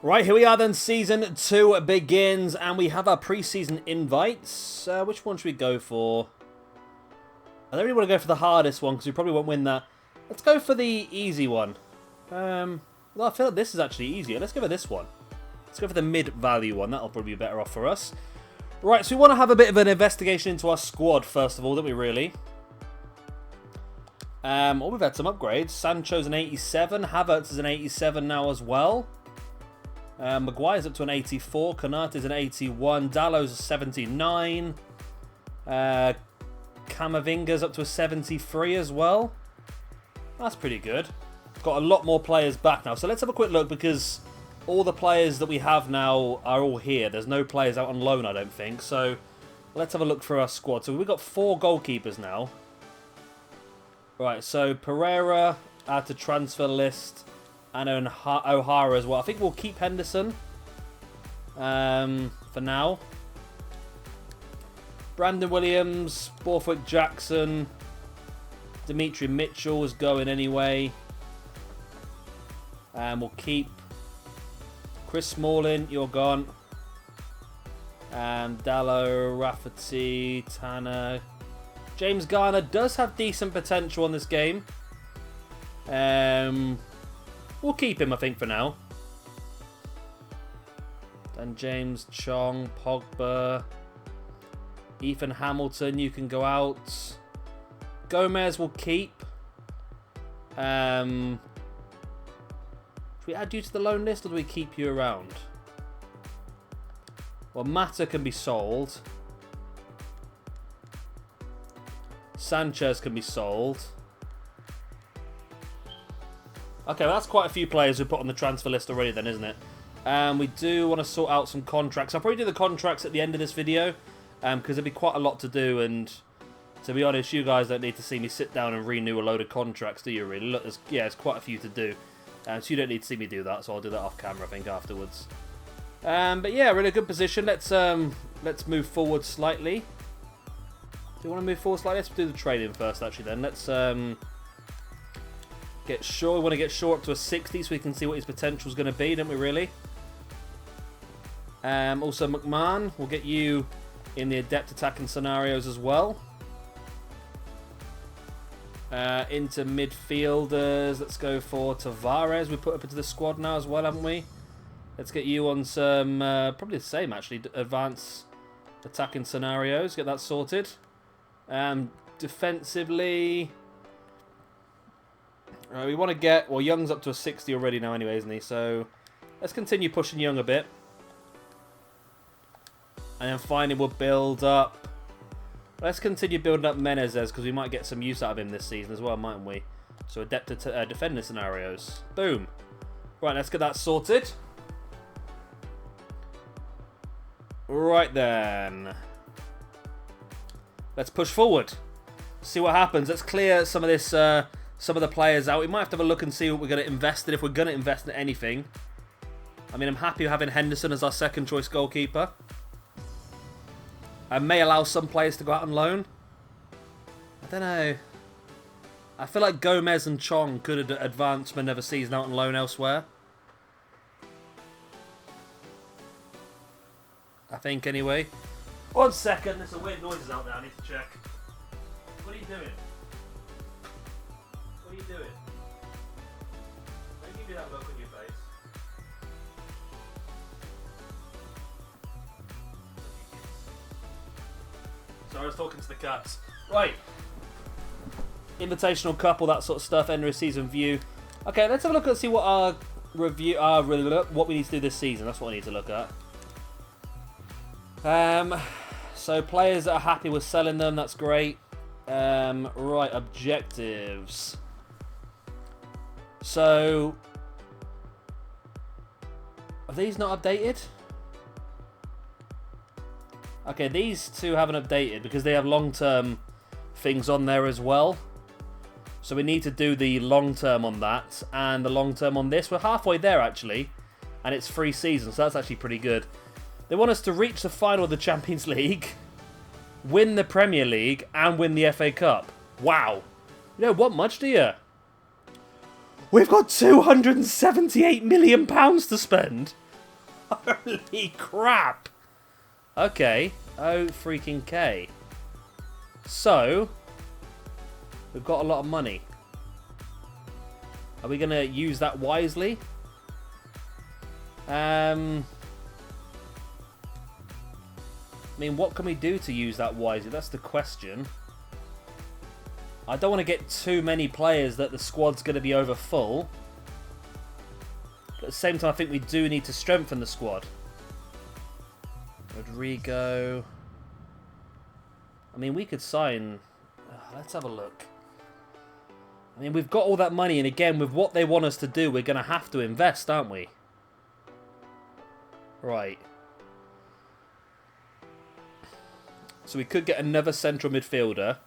Right, here we are then, Season 2 begins, and we have our pre-season invites. Which one should we go for? I don't really want to go for the hardest one, because we probably won't win that. Let's go for the easy one. Well, I feel like this is actually easier. Let's go for this one. Let's go for the mid-value one. That'll probably be better off for us. Right, so we want to have a bit of an investigation into our squad, first of all, don't we, really? Oh, we've had some upgrades. Sancho's an 87. Havertz is an 87 now as well. Maguire's up to an 84. Konate's an 81. Dallow's a 79. Camavinga's up to a 73 as well. That's pretty good. Got a lot more players back now. So let's have a quick look, because all the players that we have now are all here. There's no players out on loan, I don't think. So let's have a look through our squad. So we've got 4 goalkeepers now. Right, so Pereira, add to transfer list. And O'Hara as well. I think we'll keep Henderson for now. Brandon Williams, Borthwick Jackson, Dimitri Mitchell is going anyway. And we'll keep Chris Smalling, you're gone. Dallow, Rafferty, Tanner. James Garner does have decent potential on this game. We'll keep him, I think, for now. Then James Chong, Pogba, Ethan Hamilton, you can go out. Gomez will keep. Should we add you to the loan list, or do we keep you around? Well, Mata can be sold. Sanchez can be sold. Okay, well, that's quite a few players we put on the transfer list already then, isn't it? We do want to sort out some contracts. I'll probably do the contracts at the end of this video, because there'll be quite a lot to do, and to be honest, you guys don't need to see me sit down and renew a load of contracts, do you really? Look, there's quite a few to do, so you don't need to see me do that, so I'll do that off camera, I think, afterwards. But yeah, we're in a good position. Let's move forward slightly. Do you want to move forward slightly? Let's do the trading first, actually, then. Let's get Shaw. We want to get Shaw up to a 60 so we can see what his potential is going to be, don't we, really? Also, McMahon, we'll get you in the adept attacking scenarios as well. Into midfielders, let's go for Tavares. We put up into the squad now as well, haven't we? Let's get you on some, probably the same, actually, advanced attacking scenarios. Get that sorted. Defensively, we want to get... Well, Young's up to a 60 already now anyway, isn't he? So let's continue pushing Young a bit. And then finally we'll build up... Let's continue building up Menezes, because we might get some use out of him this season as well, mightn't we? So adept at defender scenarios. Boom. Right, let's get that sorted. Right then. Let's push forward. See what happens. Let's clear some of this... some of the players out. We might have to have a look and see what we're going to invest in, if we're going to invest in anything. I mean, I'm happy having Henderson as our second choice goalkeeper. I may allow some players to go out on loan. I don't know. I feel like Gomez and Chong could advance for another season out on loan elsewhere. I think, anyway. 1 second. There's some weird noises out there I need to check. What are you doing? What are you doing? Don't give me that look on your face. Sorry, I was talking to the cats. Right. Invitational Cup, all that sort of stuff. End of season view. Okay, let's have a look and see what our review, what we need to do this season. That's what I need to look at. So players that are happy with selling them, that's great. Right, objectives. So, are these not updated? Okay, these two haven't updated because they have long-term things on there as well. So we need to do the long-term on that and the long-term on this. We're halfway there, actually, and it's 3 seasons, so that's actually pretty good. They want us to reach the final of the Champions League, win the Premier League, and win the FA Cup. Wow. You don't want much, do you? We've got £278 million to spend. Holy crap! Okay. Oh, freaking K. So, we've got a lot of money. Are we going to use that wisely? I mean, what can we do to use that wisely? That's the question. I don't want to get too many players that the squad's going to be over full. But at the same time, I think we do need to strengthen the squad. Rodrigo. I mean, we could sign... let's have a look. I mean, we've got all that money, and again, with what they want us to do, we're going to have to invest, aren't we? Right. So we could get another central midfielder.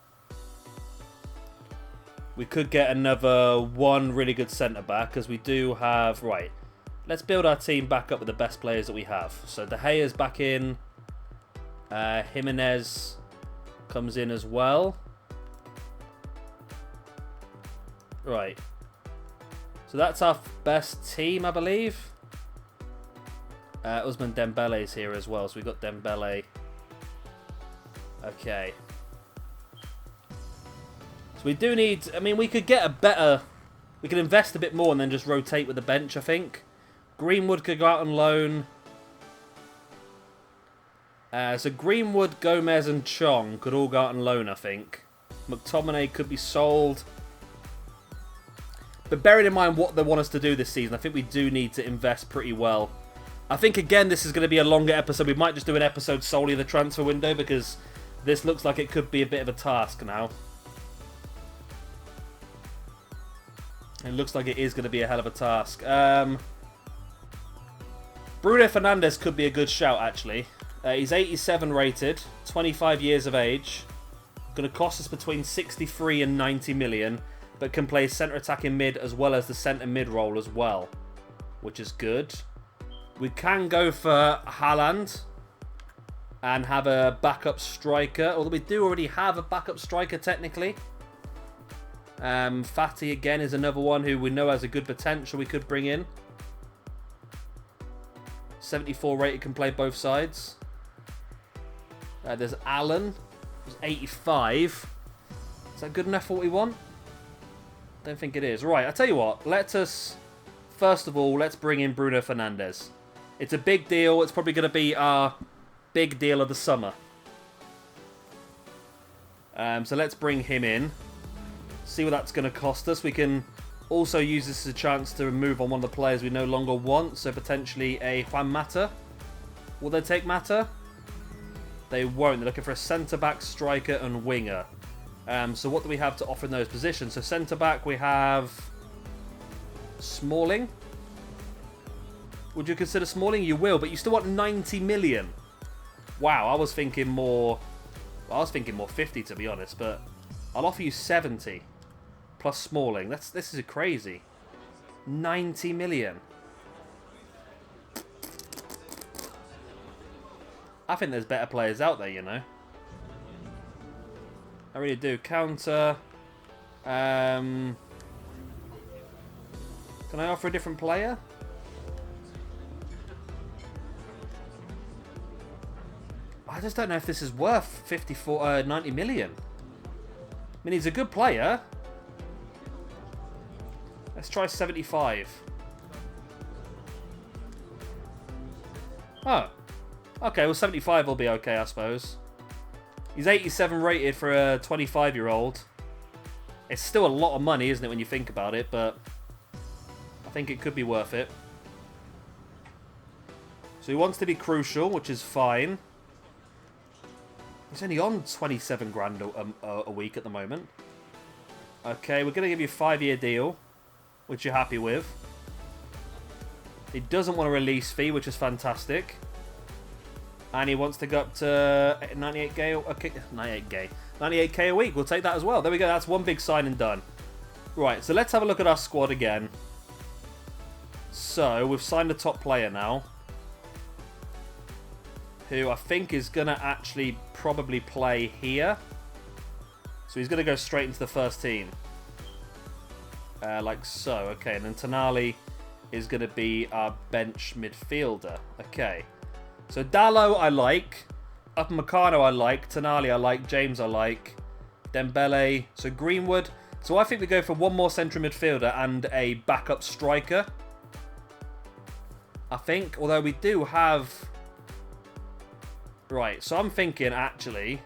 We could get another one really good centre-back, because we do have... Right. Let's build our team back up with the best players that we have. So De Gea's back in. Jimenez comes in as well. Right. So that's our best team, I believe. Usman Dembele's here as well, so we've got Dembele. Okay. So we do need... I mean, we could get a better... We could invest a bit more and then just rotate with the bench, I think. Greenwood could go out on loan. So Greenwood, Gomez and Chong could all go out on loan, I think. McTominay could be sold. But bearing in mind what they want us to do this season, I think we do need to invest pretty well. I think, again, this is going to be a longer episode. We might just do an episode solely of the transfer window, because this looks like it could be a bit of a task now. It looks like it is going to be a hell of a task. Bruno Fernandes could be a good shout, actually. He's 87 rated, 25 years of age. Going to cost us between 63 and 90 million, but can play centre attacking mid as well as the centre mid role as well, which is good. We can go for Haaland and have a backup striker, although we do already have a backup striker technically. Fati again is another one who we know has a good potential we could bring in. 74 rated, can play both sides. There's Allen, who's 85. Is that good enough for what we want? Don't think it is. Right, I'll tell you what. First of all, let's bring in Bruno Fernandes. It's a big deal. It's probably going to be our big deal of the summer. So let's bring him in. See what that's going to cost us. We can also use this as a chance to remove on one of the players we no longer want. So potentially a Juan Mata. Will they take Mata? They won't. They're looking for a centre-back, striker and winger. So what do we have to offer in those positions? So centre-back we have Smalling. Would you consider Smalling? You will, but you still want 90 million. Wow, I was thinking more... Well, I was thinking more 50 to be honest, but I'll offer you 70 plus Smalling. This is crazy. 90 million. I think there's better players out there, you know. I really do. Counter. Can I offer a different player? I just don't know if this is worth 90 million. I mean, he's a good player. Let's try 75. Oh. Okay, well 75 will be okay, I suppose. He's 87 rated for a 25-year-old. It's still a lot of money, isn't it, when you think about it, but I think it could be worth it. So he wants to be crucial, which is fine. He's only on 27 grand a week at the moment. Okay, we're going to give you a 5-year deal, which you're happy with. He doesn't want a release fee, which is fantastic. And he wants to go up to 98k. Okay, 98k a week. We'll take that as well. There we go. That's one big sign and done. Right, so let's have a look at our squad again. So, we've signed a top player now, who I think is going to actually probably play here. So he's going to go straight into the first team. Like so. Okay, and then Tonali is going to be our bench midfielder. Okay. So Dallo I like. Upamecano I like. Tonali I like. James I like. Dembele. So Greenwood. So I think we go for one more central midfielder and a backup striker. I think. Although we do have... Right. So I'm thinking actually...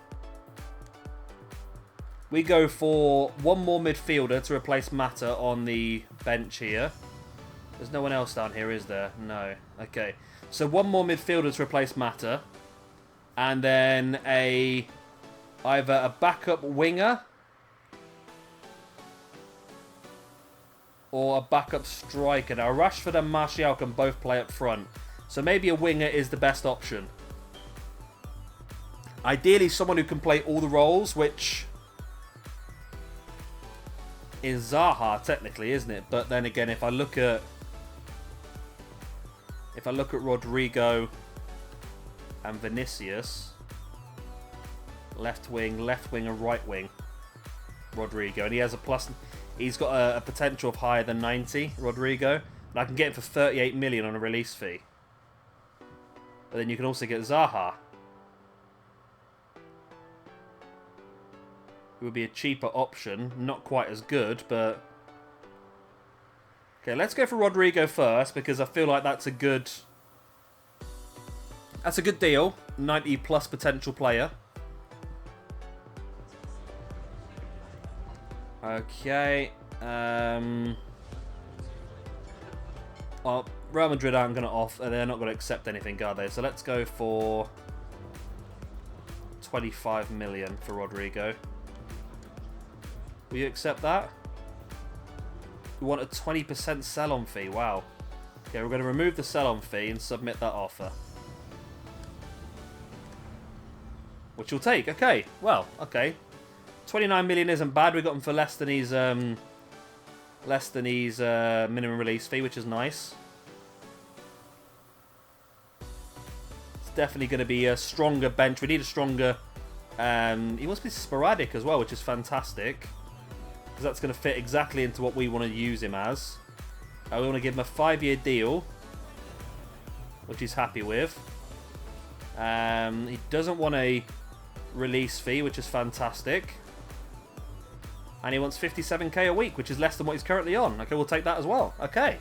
We go for one more midfielder to replace Mata on the bench here. There's no one else down here, is there? No. Okay. So one more midfielder to replace Mata. And then either a backup winger or a backup striker. Now, Rashford and Martial can both play up front. So maybe a winger is the best option. Ideally, someone who can play all the roles, which... is Zaha technically, isn't it? But then again, if I look at Rodrigo and Vinicius, left wing and right wing, Rodrigo, and he has a plus. He's got a potential of higher than 90, Rodrigo, and I can get him for 38 million on a release fee. But then you can also get Zaha, who would be a cheaper option. Not quite as good, but... Okay, let's go for Rodrigo first, because I feel like that's a good... That's a good deal. 90 plus potential player. Okay. Well, Real Madrid aren't going to offer... They're not going to accept anything, are they? So let's go for 25 million for Rodrigo. Will you accept that? We want a 20% sell-on fee. Wow. Okay, we're going to remove the sell-on fee and submit that offer. Which you'll take. Okay. Well, okay. 29 million isn't bad. We got him for less than his minimum release fee, which is nice. It's definitely going to be a stronger bench. We need a stronger... he must be sporadic as well, which is fantastic. Because that's going to fit exactly into what we want to use him as. We want to give him a 5-year deal, which he's happy with. He doesn't want a release fee, which is fantastic. And he wants 57k a week, which is less than what he's currently on. Okay, we'll take that as well. Okay.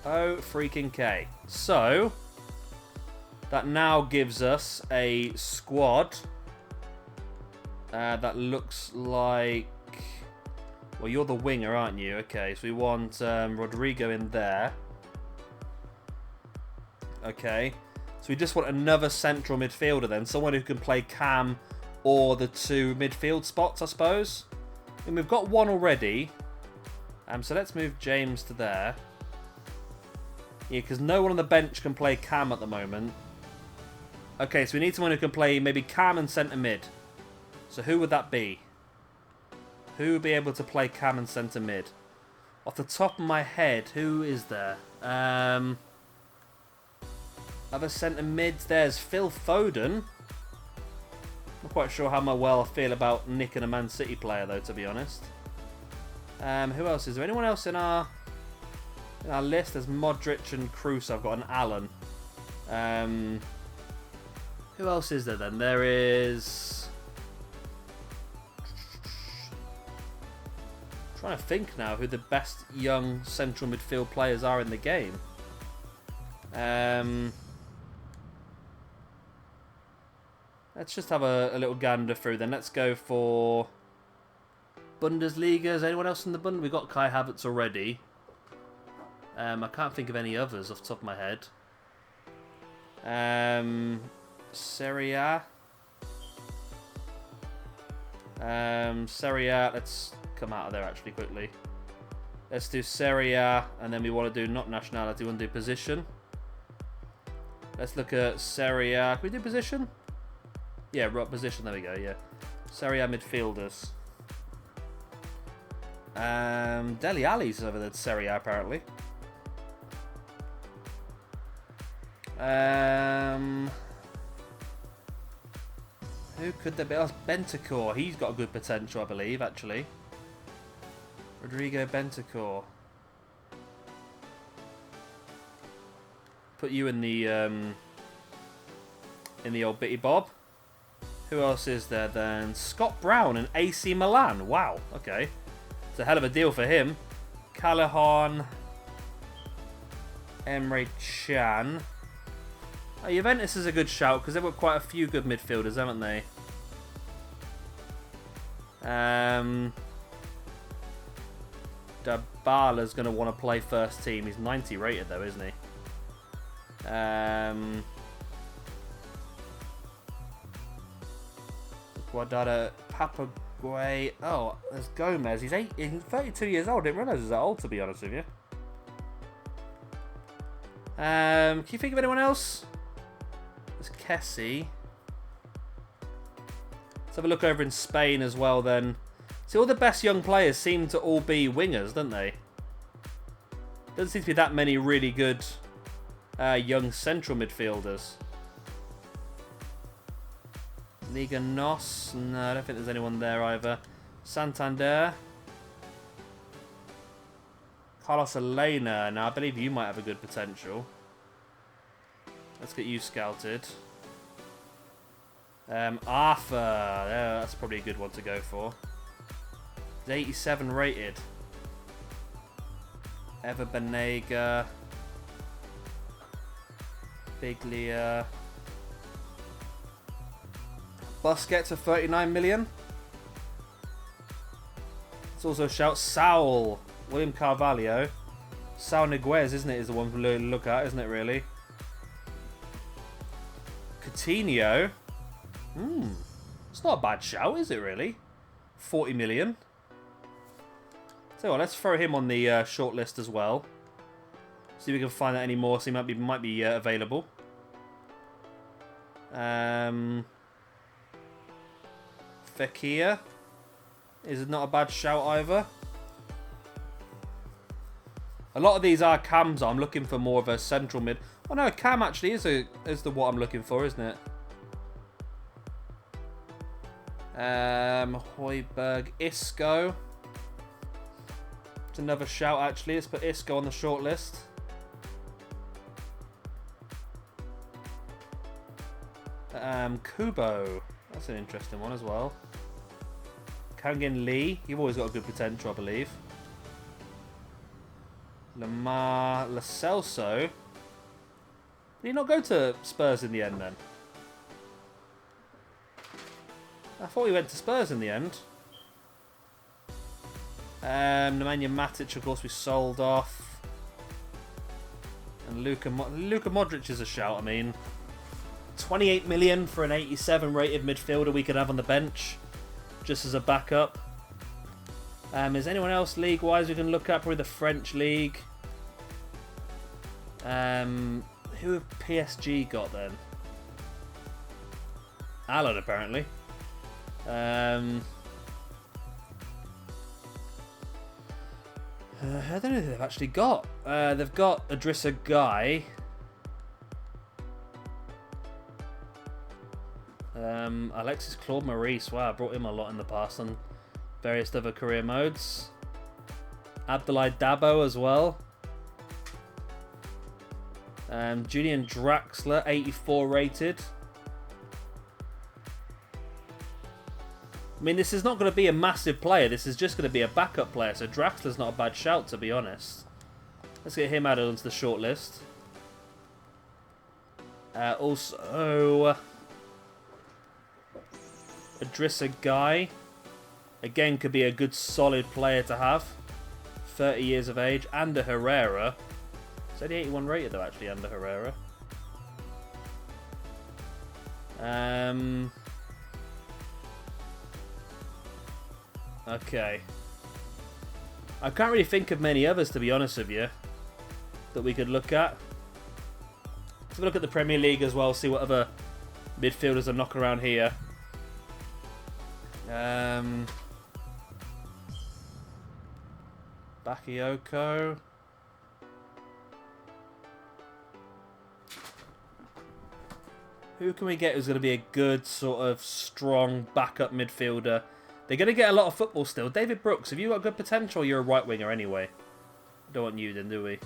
Oh, freaking K. So, that now gives us a squad that looks like... Well, you're the winger, aren't you? Okay, so we want Rodrigo in there. Okay. So we just want another central midfielder then. Someone who can play cam or the two midfield spots, I suppose. And we've got one already. So let's move James to there. Yeah, because no one on the bench can play cam at the moment. Okay, so we need someone who can play maybe cam and centre mid. So who would that be? Who would be able to play cam and centre mid? Off the top of my head, who is there? Other centre mids, there's Phil Foden. Not quite sure how well I feel about nicking a Man City player, though, to be honest. Who else? Is there anyone else in our list? There's Modric and Kroos. I've got an Allen. Who else is there then? There is... I'm trying to think now who the best young central midfield players are in the game. Let's just have a little gander through then. Let's go for Bundesliga. Is anyone else in the Bundesliga? We've got Kai Havertz already. I can't think of any others off the top of my head. Serie A. Serie A. Let's come out of there actually quickly. Let's do Serie A, and then we want to do not nationality, we want to do position. Let's look at Serie A. Can we do position? Yeah, right, position. There we go. Yeah, Serie A midfielders. Dele Alli's over there. Serie A apparently. Who could there be? Oh, Bentancur. He's got a good potential, I believe, actually. Rodrigo Bentancur. put you in the old Bitty Bob. Who else is there then? Scott Brown and AC Milan. Wow, okay. It's a hell of a deal for him. Callahan. Emre Can. Oh, Juventus is a good shout because they've got quite a few good midfielders, haven't they? Dybala's going to want to play first team. He's 90 rated though, isn't he? Guardada, Papagüey. Oh, there's Gomez. He's 32 years old. I didn't realise he was that old, to be honest with you. Can you think of anyone else? There's Kessie. Let's have a look over in Spain as well then. See, all the best young players seem to all be wingers, don't they? Doesn't seem to be that many really good young central midfielders. Liga NOS. No, I don't think there's anyone there either. Santander. Carlos Elena. Now, I believe you might have a good potential. Let's get you scouted. Arthur. Yeah, that's probably a good one to go for. He's 87 rated. Eva Banega. Biglia. Busquets for 39 million. Let's also shout Saul. William Carvalho. Saul Niguez, isn't it, is the one to look at, isn't it, really? Coutinho. It's not a bad shout, is it, really? 40 million. So well, let's throw him on the short list as well. See if we can find out any more. So he might be available. Fekir is not a bad shout either. A lot of these are cams. I'm looking for more of a central mid. Oh no, cam actually is the what I'm looking for, isn't it? Højbjerg, Isco. It's another shout actually. Let's put Isco on the short list. Kubo. That's an interesting one as well. Kangin Lee. You've always got a good potential, I believe. Lamar Lo Celso. Did he not go to Spurs in the end then? I thought he went to Spurs in the end. Nemanja Matic, of course, we sold off. And Luka Modric is a shout, I mean. 28 million for an 87 rated midfielder we could have on the bench. Just as a backup. Is anyone else league-wise we can look at? Probably the French league. Who have PSG got then? Alan, apparently. I don't know who they've actually got. They've got Idrissa Gueye. Alexis Claude Maurice. Wow, I brought him a lot in the past on various other career modes. Abdoulaye Dabo as well. Julian Draxler, 84 rated. I mean, this is not going to be a massive player. This is just going to be a backup player. So Draxler's not a bad shout, to be honest. Let's get him added onto the short list. Also, Idrissa Gueye. Again, could be a good solid player to have. 30 years of age. Ander Herrera. It's only 81 rated though, actually, Ander Herrera. Okay. I can't really think of many others, to be honest with you, that we could look at. Let's have a look at the Premier League as well, see what other midfielders are knocking around here. Bakayoko. Who can we get who's going to be a good, sort of, strong backup midfielder? They're going to get a lot of football still. David Brooks, have you got good potential? You're a right winger anyway. Don't want you then, do we?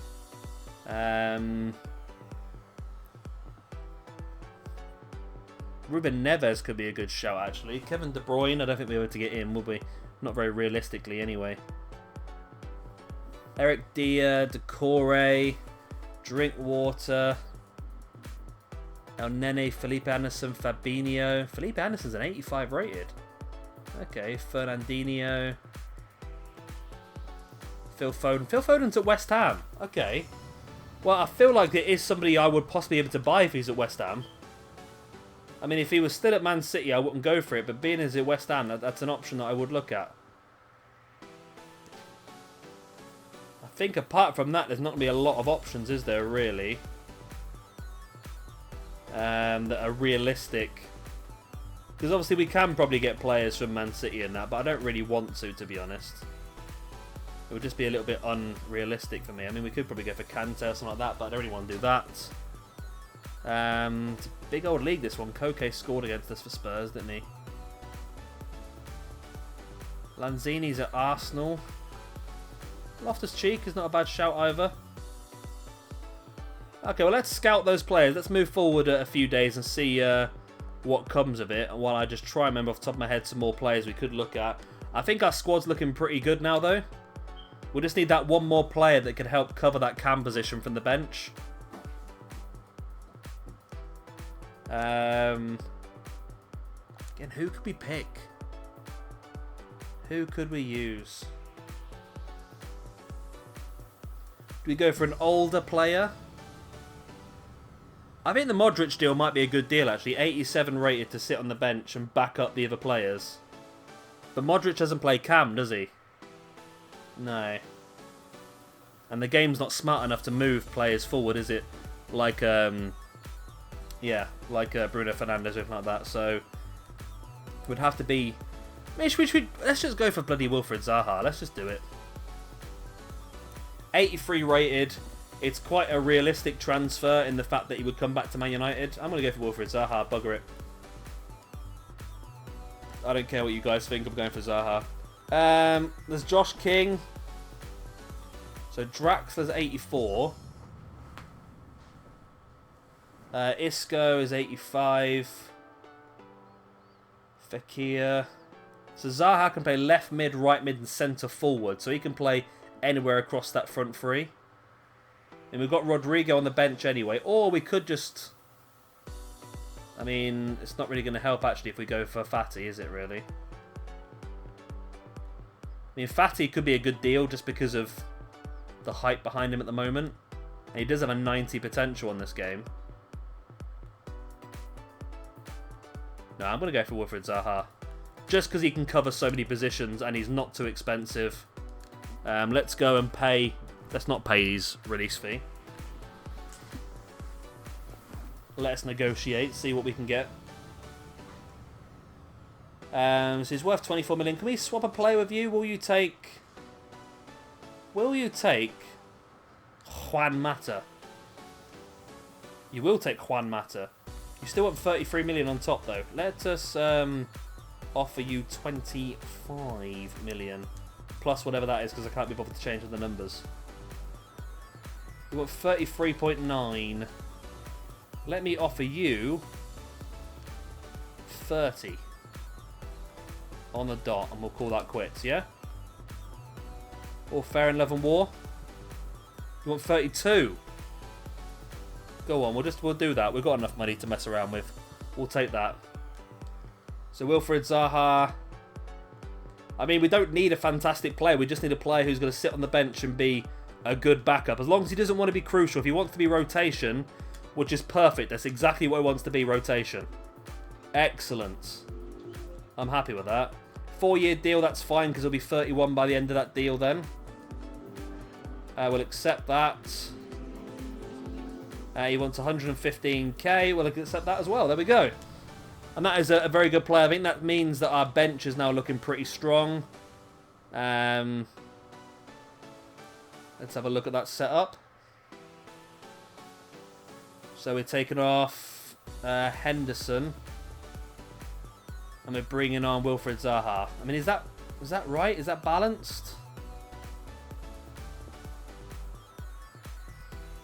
Ruben Neves could be a good shout, actually. Kevin De Bruyne, I don't think we'll be able to get in, will we? Not very realistically, anyway. Eric Dier, Decore, Drinkwater, El Nene, Felipe Anderson, Fabinho. Felipe Anderson's an 85 rated. Okay, Fernandinho. Phil Foden. Phil Foden's at West Ham. Okay. Well, I feel like it is somebody I would possibly be able to buy if he's at West Ham. I mean, if he was still at Man City, I wouldn't go for it. But being as at West Ham, that's an option that I would look at. I think apart from that, there's not going to be a lot of options, is there, really? That are realistic. Because obviously we can probably get players from Man City and that, but I don't really want to be honest. It would just be a little bit unrealistic for me. I mean, we could probably go for Kante or something like that, but I don't really want to do that. It's a big old league, this one. Koke scored against us for Spurs, didn't he? Lanzini's at Arsenal. Loftus-Cheek is not a bad shout either. Okay, well, let's scout those players. Let's move forward a few days and see what comes of it. While I just try and remember off the top of my head some more players we could look at. I think our squad's looking pretty good now, though. We just need that one more player that could help cover that cam position from the bench. Again, who could we pick? Who could we use? Do we go for an older player? I think the Modric deal might be a good deal, actually. 87 rated to sit on the bench and back up the other players. But Modric doesn't play cam, does he? No. And the game's not smart enough to move players forward, is it? Like, yeah, like Bruno Fernandes or something like that. So, it would have to be... I mean, let's just go for bloody Wilfried Zaha. Let's just do it. 83 rated. It's quite a realistic transfer in the fact that he would come back to Man United. I'm going to go for Wilfried Zaha. Bugger it. I don't care what you guys think. I'm going for Zaha. There's Josh King. So Draxler's 84. Isco is 85. Fekir. So Zaha can play left mid, right mid, and centre forward. So he can play anywhere across that front three. And we've got Rodrigo on the bench anyway. Or we could just... I mean, it's not really going to help actually if we go for Fati, is it really? I mean, Fati could be a good deal just because of the hype behind him at the moment. And he does have a 90 potential on this game. No, I'm going to go for Wilfried Zaha. Just because he can cover so many positions and he's not too expensive. Let's go and pay... Let's not pay his release fee. Let's negotiate, see what we can get. So he's worth 24 million. Can we swap a player with you? Will you take Juan Mata? You will take Juan Mata. You still want 33 million on top though. Let us offer you 25 million. Plus whatever that is because I can't be bothered to change the numbers. You want 33.9. Let me offer you 30 on the dot, and we'll call that quits, yeah? All fair in love and war? You want 32? Go on, we'll do that. We've got enough money to mess around with. We'll take that. So Wilfried Zaha. I mean, we don't need a fantastic player. We just need a player who's going to sit on the bench and be a good backup. As long as he doesn't want to be crucial. If he wants to be rotation, which is perfect. That's exactly what he wants to be, rotation. Excellent. I'm happy with that. 4-year deal, that's fine because he'll be 31 by the end of that deal then. We'll accept that. He wants 115k. We'll accept that as well. There we go. And that is a very good player. I think that means that our bench is now looking pretty strong. Let's have a look at that setup. So we're taking off Henderson. And we're bringing on Wilfried Zaha. I mean, is that right? Is that balanced?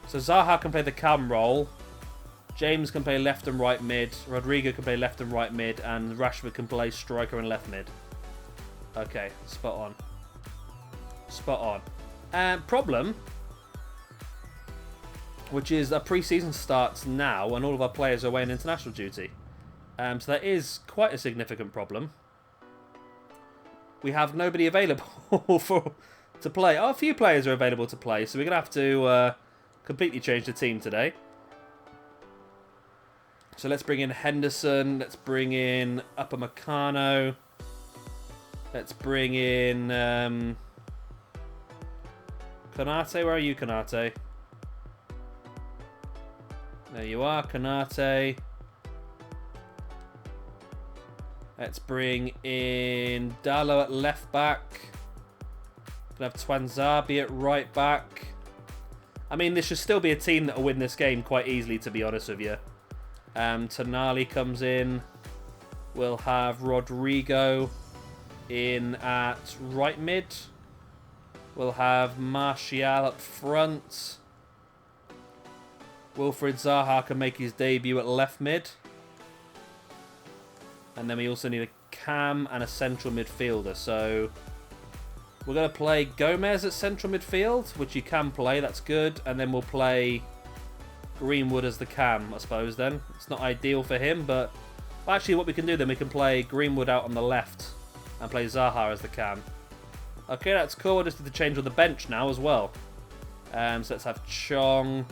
So Zaha can play the cam role. James can play left and right mid. Rodrigo can play left and right mid. And Rashford can play striker and left mid. Okay, spot on. Spot on. Problem, which is that pre-season starts now and all of our players are away on international duty. So that is quite a significant problem. We have nobody available to play. Oh, a few players are available to play, so we're going to have to completely change the team today. So let's bring in Henderson. Let's bring in Upamecano. Let's bring in Konate. Where are you, Konate? There you are, Konate. Let's bring in Dallo at left back. Gonna have Twanzarbi at right back. I mean, this should still be a team that will win this game quite easily, to be honest with you. Tonali comes in. We'll have Rodrigo in at right mid. We'll have Martial up front. Wilfried Zaha can make his debut at left mid. And then we also need a cam and a central midfielder. So we're going to play Gomez at central midfield, which you can play. That's good. And then we'll play Greenwood as the cam, I suppose, then. It's not ideal for him, but actually what we can do then, we can play Greenwood out on the left and play Zaha as the cam. Okay, that's cool. I just need to change on the bench now as well. So let's have Chong.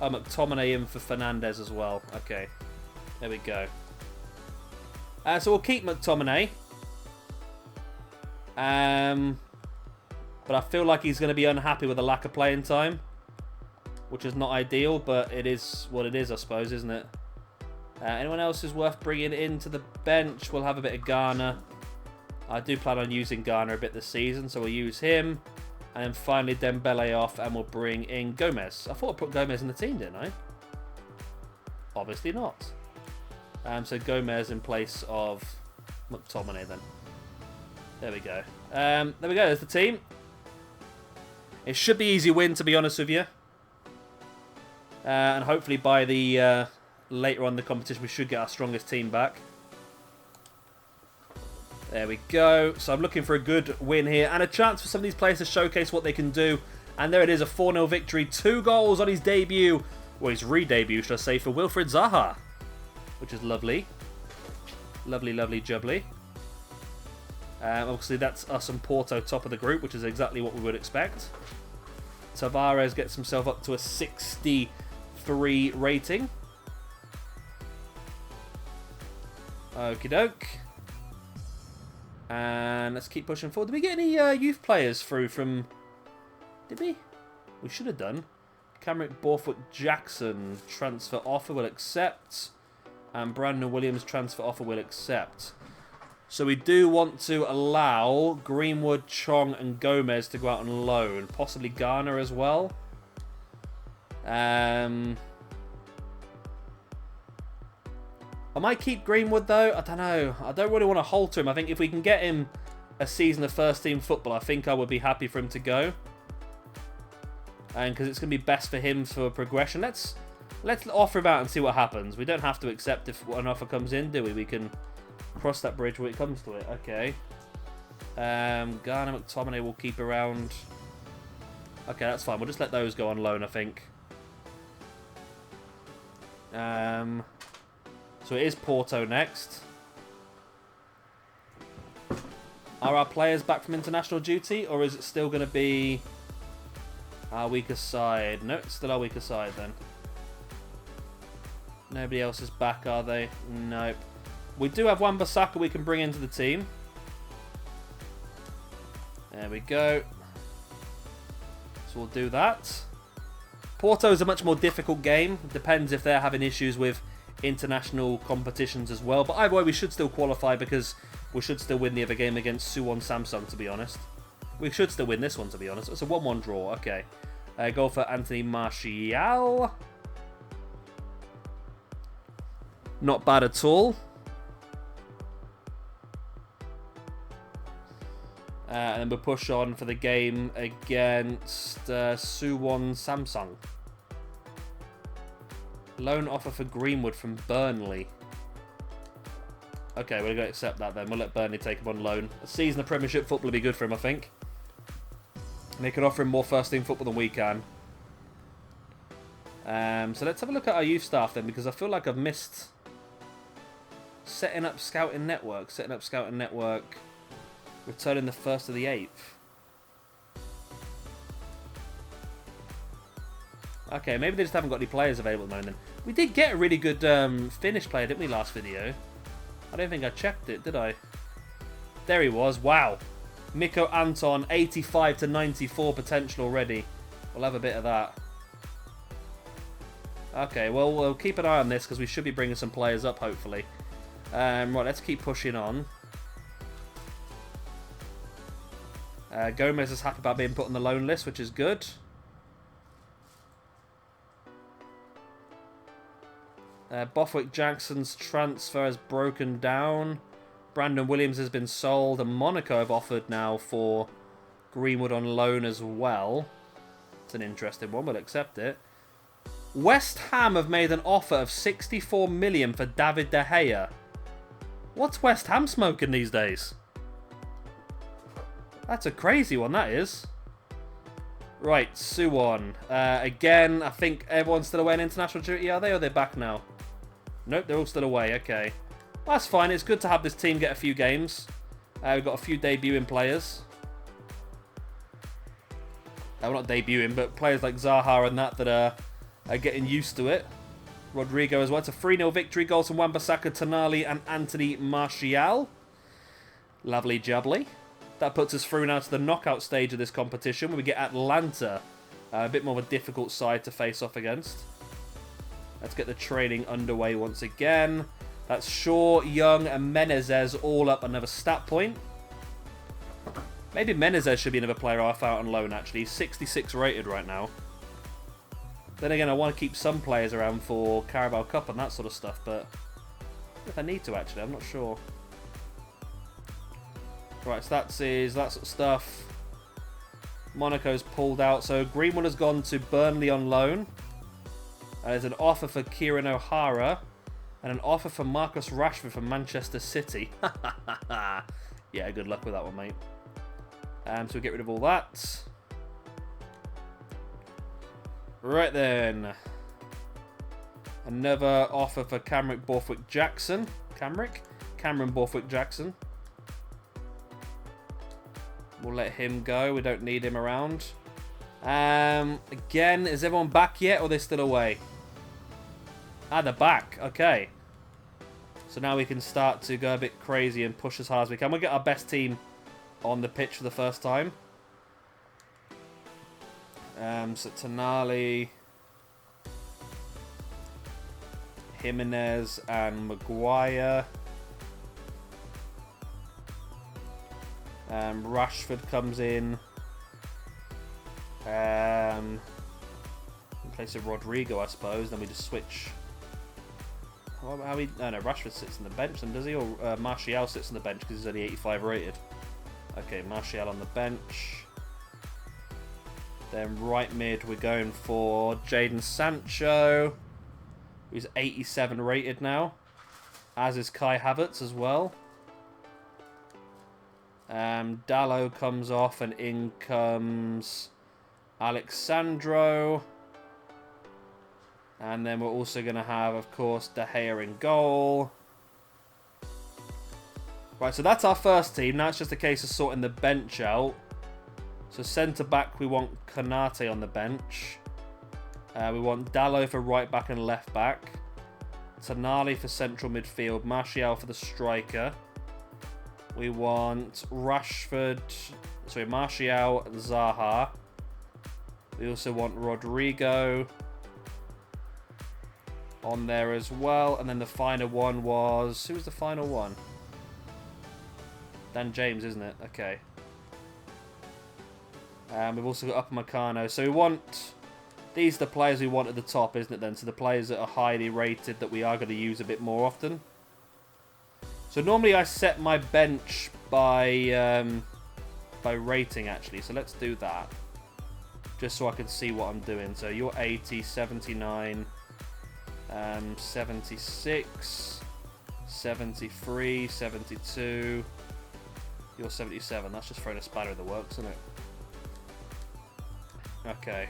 Oh, McTominay in for Fernandez as well. Okay, there we go. So we'll keep McTominay. But I feel like he's going to be unhappy with the lack of playing time, which is not ideal, but it is what it is, I suppose, isn't it? Anyone else is worth bringing into the bench? We'll have a bit of Garner. I do plan on using Garner a bit this season, so we'll use him. And then finally Dembele off, and we'll bring in Gomez. I thought I put Gomez in the team, didn't I? Obviously not. So Gomez in place of McTominay then. There we go. There we go, there's the team. It should be easy win, to be honest with you. And hopefully by the later on in the competition, we should get our strongest team back. There we go. So I'm looking for a good win here and a chance for some of these players to showcase what they can do. And there it is, a 4-0 victory. 2 goals on his debut. Well, his re-debut, should I say, for Wilfried Zaha. Which is lovely. Lovely, lovely, jubbly. Obviously, that's us and Porto top of the group, which is exactly what we would expect. Tavares gets himself up to a 63 rating. Okie doke. And let's keep pushing forward. Did we get any youth players through from... Did we? We should have done. Camric Borthwick-Jackson transfer offer will accept. And Brandon Williams transfer offer will accept. So we do want to allow Greenwood, Chong and Gomez to go out on loan. Possibly Garner as well. I might keep Greenwood though. I don't know. I don't really want to hold to him. I think if we can get him a season of first team football, I think I would be happy for him to go. And because it's going to be best for him for progression. Let's offer him out and see what happens. We don't have to accept if an offer comes in, do we? We can cross that bridge when it comes to it. Okay. Garner, McTominay will keep around. Okay, that's fine. We'll just let those go on loan, I think. So it is Porto next. Are our players back from international duty, or is it still going to be our weaker side? No, it's still our weaker side then. Nobody else is back, are they? Nope. We do have Wan-Bissaka we can bring into the team. There we go. So we'll do that. Porto is a much more difficult game. Depends if they're having issues with international competitions as well. But either way, we should still qualify because we should still win the other game against Suwon Samsung, to be honest. We should still win this one, to be honest. It's a 1-1 draw. Okay. Goal for Anthony Martial. Not bad at all. And then we'll push on for the game against Suwon Samsung. Loan offer for Greenwood from Burnley. Okay, we're going to accept that then. We'll let Burnley take him on loan. A season of Premiership football will be good for him, I think. And they can offer him more first-team football than we can. So let's have a look at our youth staff then, because I feel like I've missed setting up scouting network. Returning the 1st of the 8th. Okay, maybe they just haven't got any players available at the moment. We did get a really good Finnish player, didn't we, last video? I don't think I checked it, did I? There he was. Wow. Mikko Anton, 85 to 94 potential already. We'll have a bit of that. Okay, well, we'll keep an eye on this because we should be bringing some players up, hopefully. Right, let's keep pushing on. Gomez is happy about being put on the loan list, which is good. Bothwick Jackson's transfer has broken down. Brandon Williams has been sold, and Monaco have offered now for Greenwood on loan as well. It's an interesting one, we'll accept it. West Ham have made an offer of 64 million for David De Gea. What's West Ham smoking these days? That's a crazy one, that is. Right, Suwon. Again, I think everyone's still away on international duty, are they? Or are they back now? Nope, they're all still away. Okay. That's fine. It's good to have this team get a few games. We've got a few debuting players. Well, not debuting, but players like Zaha and that are getting used to it. Rodrigo as well. It's a 3-0 victory. Goals from Wan-Bissaka, Tonali and Anthony Martial. Lovely jubbly. That puts us through now to the knockout stage of this competition, where we get Atlanta. A bit more of a difficult side to face off against. Let's get the training underway once again. That's Shaw, Young and Menezes all up another stat point. Maybe Menezes should be another player off out on loan, actually. He's 66 rated right now. Then again, I want to keep some players around for Carabao Cup and that sort of stuff, but if I need to, actually, I'm not sure. Right, so that sort of stuff. Monaco's pulled out. So Greenwood has gone to Burnley on loan. There's an offer for Kieran O'Hara. And an offer for Marcus Rashford from Manchester City. Yeah, good luck with that one, mate. So we get rid of all that. Right then. Another offer for Cameron Borthwick Jackson. Cameron Borthwick Jackson. We'll let him go. We don't need him around. Again, is everyone back yet, or are they still away? Ah, they're back. Okay. So now we can start to go a bit crazy and push as hard as we can. We'll get our best team on the pitch for the first time. So Tonali, Jimenez and Maguire. Rashford comes in place of Rodrigo, I suppose. Then we just switch. No, Rashford sits on the bench, then does he? Or Martial sits on the bench because he's only 85 rated. Okay, Martial on the bench. Then right mid, we're going for Jadon Sancho, who's 87 rated now, as is Kai Havertz as well. Dallo comes off and in comes Alexandro. And then we're also going to have, of course, De Gea in goal. Right, so that's our first team. Now it's just a case of sorting the bench out. So centre-back, we want Konate on the bench. We want Dallo for right-back and left-back. Tonali for central midfield. Martial for the striker. We want Martial and Zaha. We also want Rodrigo on there as well. And then the final one was... Who was the final one? Dan James, isn't it? Okay. We've also got Upamecano. So we want... These are the players we want at the top, isn't it then? So the players that are highly rated that we are going to use a bit more often. So normally I set my bench by rating, actually. So let's do that. Just so I can see what I'm doing. So you're 80, 79. 76, 73, 72. You're 77. That's just throwing a spanner in the works, isn't it? Okay.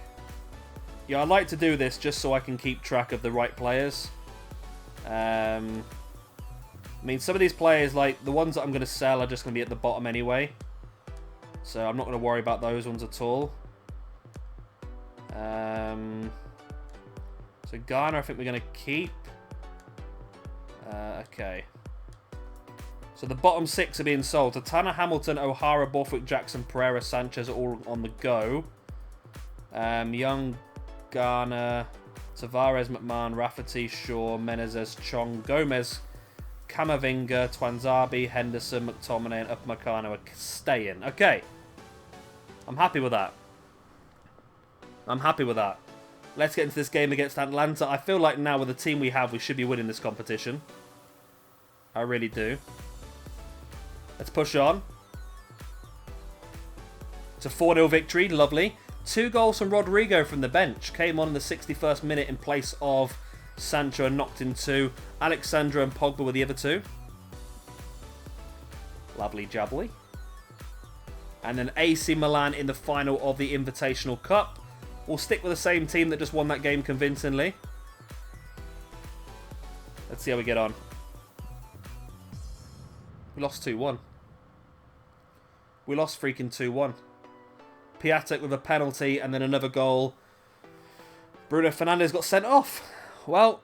Yeah, I like to do this just so I can keep track of the right players. I mean, some of these players, like the ones that I'm going to sell, are just going to be at the bottom anyway. So I'm not going to worry about those ones at all. So Ghana, I think we're going to keep. Okay. So the bottom 6 are being sold. Tatana, Hamilton, O'Hara, Borthwick, Jackson, Pereira, Sanchez are all on the go. Young, Ghana, Tavares, McMahon, Rafferty, Shaw, Menezes, Chong, Gomez, Camavinga, Twanzarbi, Henderson, McTominay, and Upamecano are staying. Okay. I'm happy with that. I'm happy with that. Let's get into this game against Atlanta. I feel like now with the team we have, we should be winning this competition. I really do. Let's push on. It's a 4-0 victory. Lovely. 2 goals from Rodrigo from the bench. Came on in the 61st minute in place of Sancho and knocked in 2. Alexandra and Pogba were the other 2. Lovely jubbly. And then AC Milan in the final of the Invitational Cup. We'll stick with the same team that just won that game convincingly. Let's see how we get on. We lost 2-1. We lost freaking 2-1. Piatek with a penalty and then another goal. Bruno Fernandes got sent off. Well,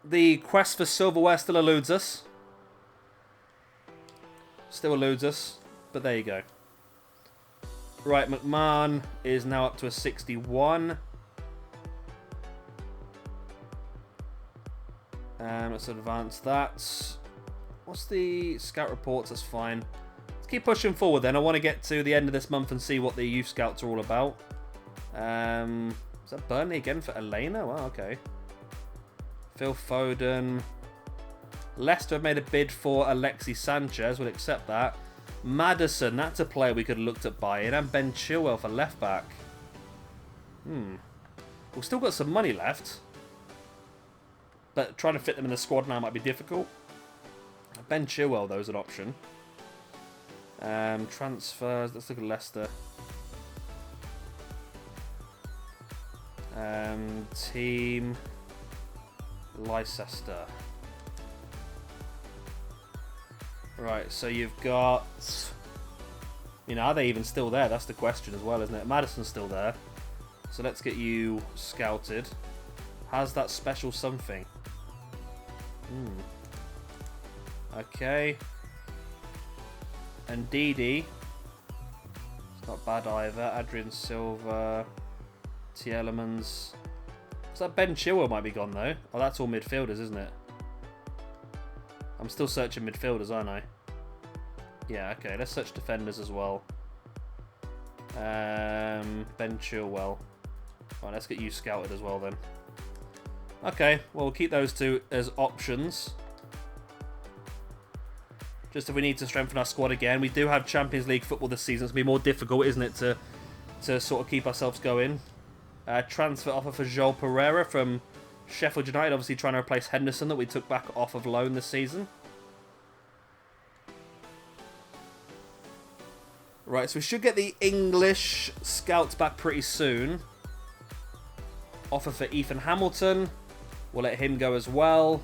the quest for silverware still eludes us. Still eludes us. But there you go. Right, McMahon is now up to a 61. Let's advance that. What's the scout reports? That's fine. Let's keep pushing forward then. I want to get to the end of this month and see what the youth scouts are all about. Is that Burnley again for Elena? Wow, okay. Phil Foden. Leicester have made a bid for Alexis Sanchez. We'll accept that. Maddison, that's a player we could have looked at buying. And Ben Chilwell for left back. We've still got some money left. But trying to fit them in the squad now might be difficult. Ben Chilwell, though, is an option. Transfers. Let's look at Leicester. Team Leicester. Right, so you've got... You know, are they even still there? That's the question as well, isn't it? Maddison's still there. So let's get you scouted. Has that special something? Okay. And Didi. It's not bad either. Adrian Silva. Tielemans. So that Ben Chilwell might be gone though. Oh, that's all midfielders, isn't it? I'm still searching midfielders, aren't I? Yeah, okay. Let's search defenders as well. Ben Chilwell. Right, let's get you scouted as well then. Okay, well, we'll keep those 2 as options. Just if we need to strengthen our squad again. We do have Champions League football this season. It's going to be more difficult, isn't it, to sort of keep ourselves going. Transfer offer for Joel Pereira from Sheffield United. Obviously trying to replace Henderson that we took back off of loan this season. Right, so we should get the English scouts back pretty soon. Offer for Ethan Hamilton. We'll let him go as well.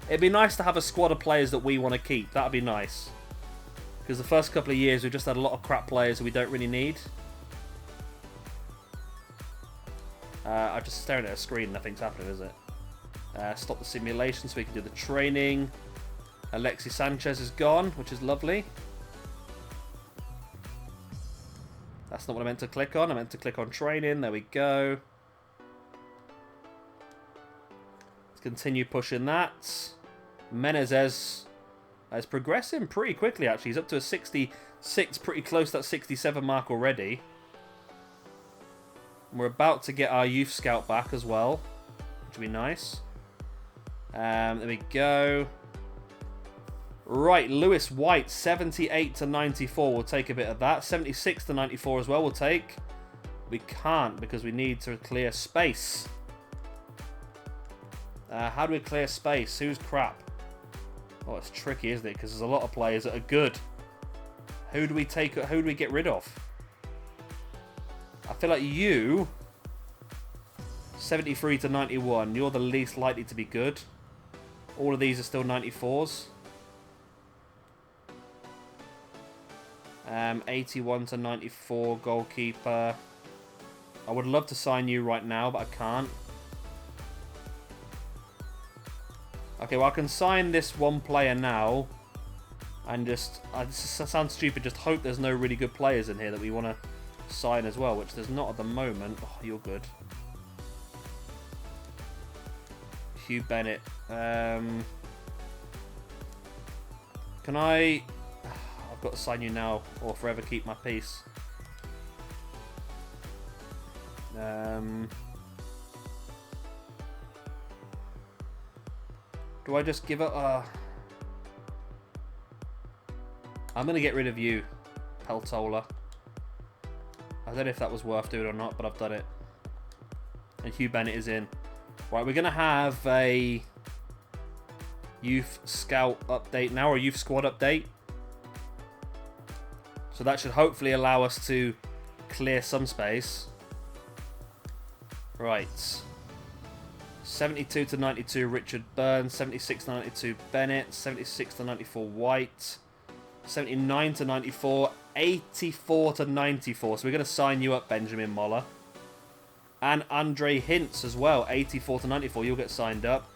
It'd be nice to have a squad of players that we want to keep. That'd be nice. Because the first couple of years we've just had a lot of crap players that we don't really need. I'm just staring at a screen. Nothing's happening, is it? Stop the simulation so we can do the training. Alexis Sanchez is gone, which is lovely. That's not what I meant to click on. I meant to click on training. There we go. Let's continue pushing that. Menezes is progressing pretty quickly, actually. He's up to a 66, pretty close to that 67 mark already. We're about to get our youth scout back as well, which would be nice. There we go. Right, Lewis White, 78 to 94. We'll take a bit of that. 76 to 94 as well, we'll take. We can't because we need to clear space. How do we clear space? Who's crap? Oh, it's tricky, isn't it? Because there's a lot of players that are good. Who do we take? Who do we get rid of? I feel like you, 73 to 91, you're the least likely to be good. All of these are still 94s. 81 to 94, goalkeeper. I would love to sign you right now, but I can't. Okay, well, I can sign this one player now. And just, this sounds stupid, just hope there's no really good players in here that we want to sign as well, which there's not at the moment. Oh, you're good. Hugh Bennett. Can I... I've got to sign you now, or forever keep my peace. Do I just give up? I'm going to get rid of you, Peltola. I don't know if that was worth doing or not, but I've done it. And Hugh Bennett is in. Right, we're going to have a youth scout update now, or a youth squad update. So that should hopefully allow us to clear some space. Right. 72 to 92, Richard Burns. 76 to 92, Bennett. 76 to 94, White. 79 to 94, 84 to 94. So we're going to sign you up, Benjamin Moller. And Andre Hintz as well, 84 to 94. You'll get signed up.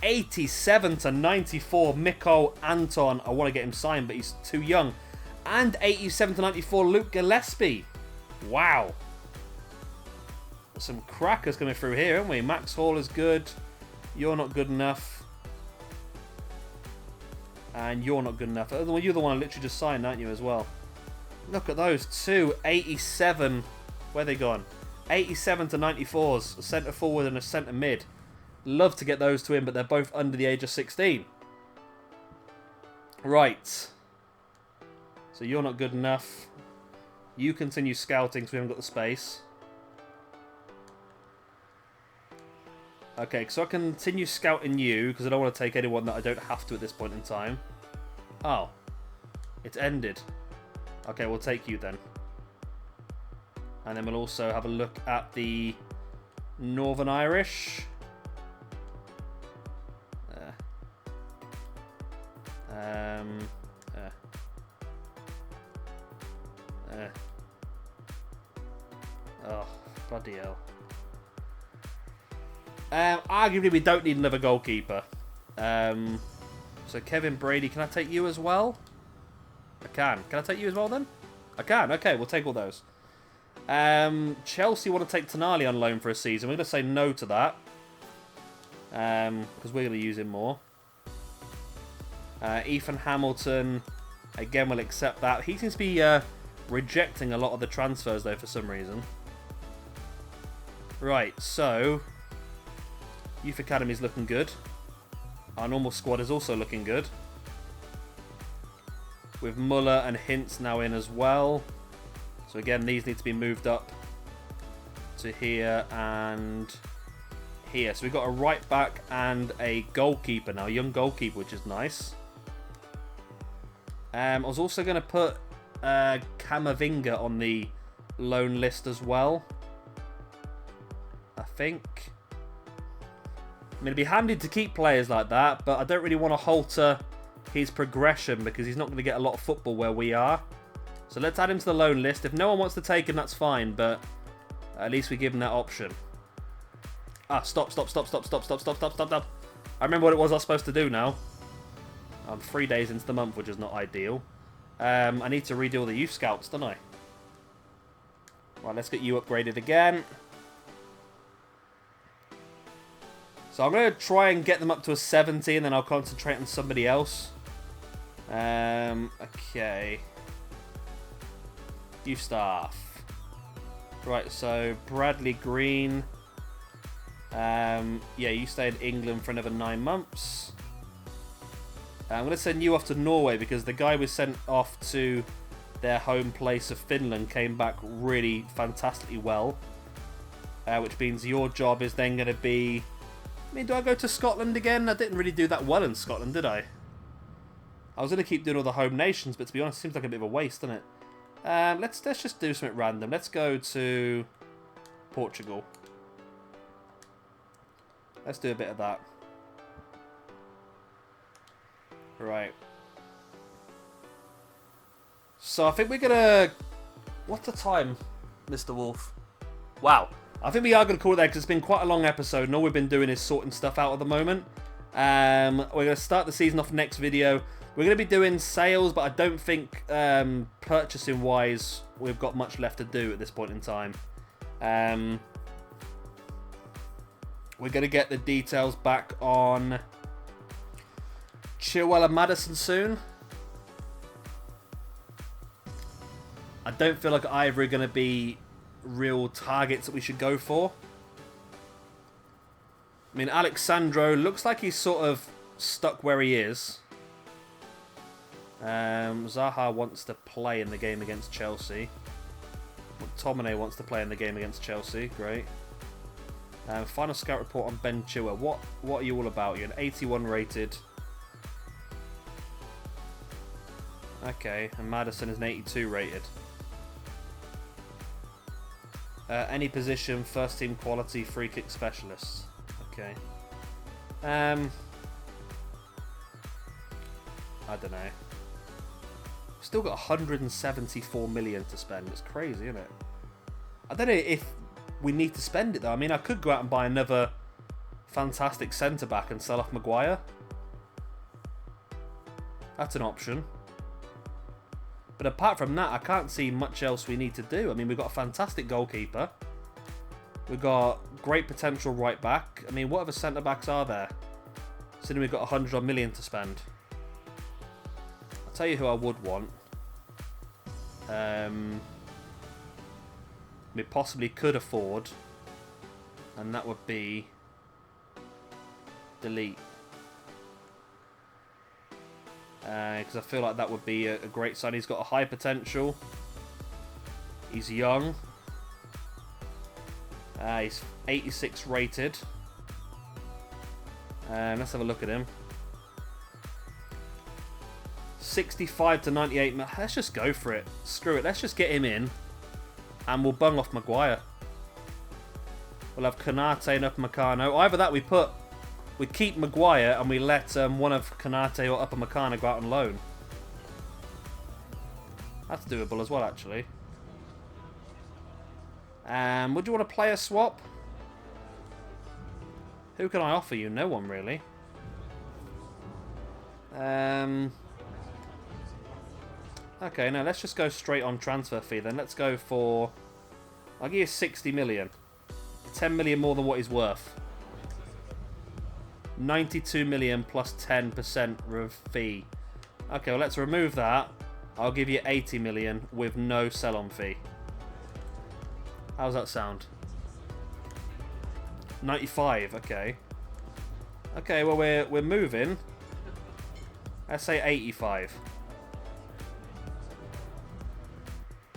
87 to 94, Mikko Anton. I want to get him signed, but he's too young. And 87 to 94, Luke Gillespie. Wow. There's some crackers coming through here, haven't we? Max Hall is good. You're not good enough. And you're not good enough. You're the one I literally just signed, aren't you, as well? Look at those two. 87. Where they gone? 87 to 94s. A centre forward and a centre mid. Love to get those two in, but they're both under the age of 16. Right. So you're not good enough. You continue scouting because we haven't got the space. Okay, so I continue scouting you because I don't want to take anyone that I don't have to at this point in time. Oh. It's ended. Okay, we'll take you then. And then we'll also have a look at the Northern Irish. Oh, bloody hell. Arguably, we don't need another goalkeeper. So Kevin Brady, can I take you as well? I can. Can I take you as well then? I can. Okay, we'll take all those. Chelsea want to take Tonali on loan for a season. We're going to say no to that. Because we're going to use him more. Ethan Hamilton, again, we'll accept that. He seems to be rejecting a lot of the transfers, though, for some reason. Right, so Youth Academy is looking good. Our normal squad is also looking good. With Muller and Hintz now in as well. So again, these need to be moved up to here and here. So we've got a right back and a goalkeeper now. A young goalkeeper, which is nice. I was also going to put Camavinga on the loan list as well. I think. I mean, it'd be handy to keep players like that, but I don't really want to halter his progression because he's not going to get a lot of football where we are. So let's add him to the loan list. If no one wants to take him, that's fine, but at least we give him that option. Ah, stop. I remember what it was I was supposed to do now. I'm 3 days into the month, which is not ideal. I need to redo all the youth scouts, don't I? Right, let's get you upgraded again. So I'm going to try and get them up to a 70, and then I'll concentrate on somebody else. Okay. Youth staff. Right, so Bradley Green. Yeah, you stay in England for another 9 months. I'm going to send you off to Norway because the guy we sent off to their home place of Finland came back really fantastically well. Which means your job is then going to be I mean, do I go to Scotland again? I didn't really do that well in Scotland, did I? I was going to keep doing all the home nations, but to be honest, it seems like a bit of a waste, doesn't it? Let's just do something random. Let's go to Portugal. Let's do a bit of that. Right. So I think we're gonna... What's the time, Mr. Wolf? Wow. I think we are going to call it there because it's been quite a long episode and all we've been doing is sorting stuff out at the moment. We're going to start the season off next video. We're going to be doing sales, but I don't think purchasing-wise we've got much left to do at this point in time. We're going to get the details back on Chilwell and Maddison soon. I don't feel like either are going to be real targets that we should go for. I mean, Alexandro looks like he's sort of stuck where he is. Zaha wants to play in the game against Chelsea. McTominay wants to play in the game against Chelsea. Great. Final scout report on Ben Chilwell. What are you all about? You're an 81 rated. Okay, and Maddison is an 82 rated. Any position, first team quality, free kick specialists. Okay. I don't know. Still got 174 million to spend. It's crazy, isn't it? I don't know if we need to spend it though. I mean, I could go out and buy another fantastic centre back and sell off Maguire. That's an option. But apart from that, I can't see much else we need to do. I mean, we've got a fantastic goalkeeper. We've got great potential right back. I mean, what other centre backs are there? Considering we've got 100 million to spend. I'll tell you who I would want. We possibly could afford. And that would be... Delete. Because I feel like that would be a great sign. He's got a high potential. He's young. He's 86 rated. Let's have a look at him. 65 to 98. Let's just go for it. Screw it. Let's just get him in. And we'll bung off Maguire. We'll have Konate and Upamecano. Either that we keep Maguire and we let one of Konate or Upamecano go out on loan. That's doable as well, actually. Would you want to play a swap? Who can I offer you? No one, really. Okay, no, let's just go straight on transfer fee then. Let's go for... I'll give you 60 million. 10 million more than what he's worth. 92 million plus 10% fee. Okay, well, let's remove that. I'll give you 80 million with no sell-on fee. How's that sound? 95, okay. Okay, well, we're moving. Let's say 85.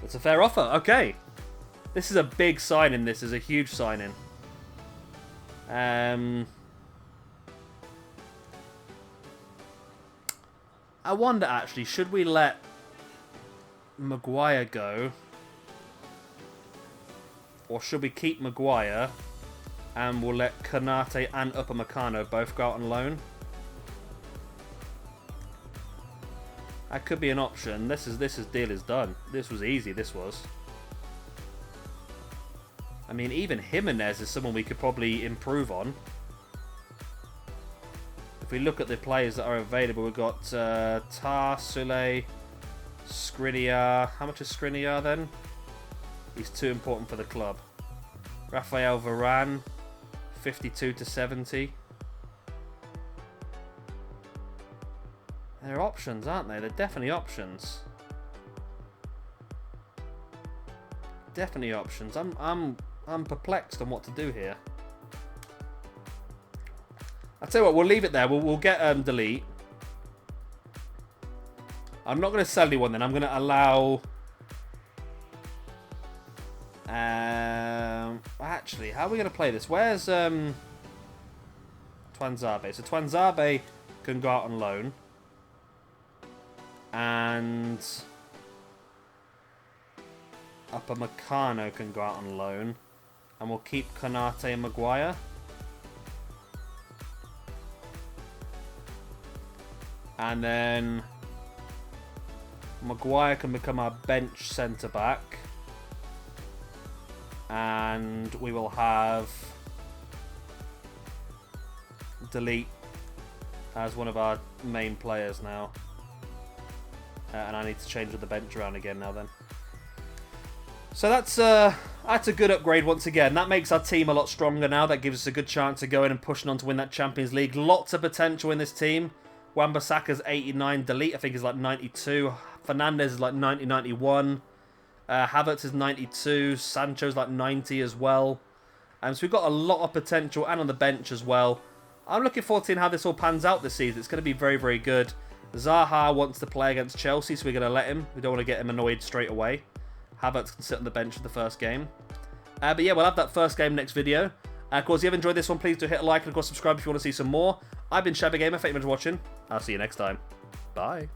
That's a fair offer. Okay. This is a big signing. This is a huge signing. I wonder, actually, should we let Maguire go? Or should we keep Maguire and we'll let Konate and Upamecano both go out on loan? That could be an option. This deal is done. This was easy, this was. I mean, even Jimenez is someone we could probably improve on. If we look at the players that are available, we've got Tar, Sule, Skriniar. How much is Skriniar then? He's too important for the club. Rafael Varane, 52 to 70. They're options, aren't they? They're definitely options. Definitely options. I'm perplexed on what to do here. I'll tell you what, we'll leave it there. We'll get delete. I'm not going to sell anyone then. I'm going to allow... Actually, how are we going to play this? Where's... Tuanzebe. So Tuanzebe can go out on loan. And Upamecano can go out on loan. And we'll keep Konate and Maguire. And then Maguire can become our bench centre-back. And we will have Delete as one of our main players now. And I need to change the bench around again now then. So that's a good upgrade once again. That makes our team a lot stronger now. That gives us a good chance of going and pushing on to win that Champions League. Lots of potential in this team. Wan-Bissaka's 89. Delete, I think, is like 92. Fernandes is like 90, 91. Havertz is 92. Sancho's like 90 as well. So we've got a lot of potential and on the bench as well. I'm looking forward to seeing how this all pans out this season. It's going to be very, very good. Zaha wants to play against Chelsea, so we're going to let him. We don't want to get him annoyed straight away. Havertz can sit on the bench for the first game. But yeah, we'll have that first game next video. Of course, if you have enjoyed this one, please do hit a like and of course subscribe if you want to see some more. I've been Shabba Gamer. Thank you for watching. I'll see you next time. Bye.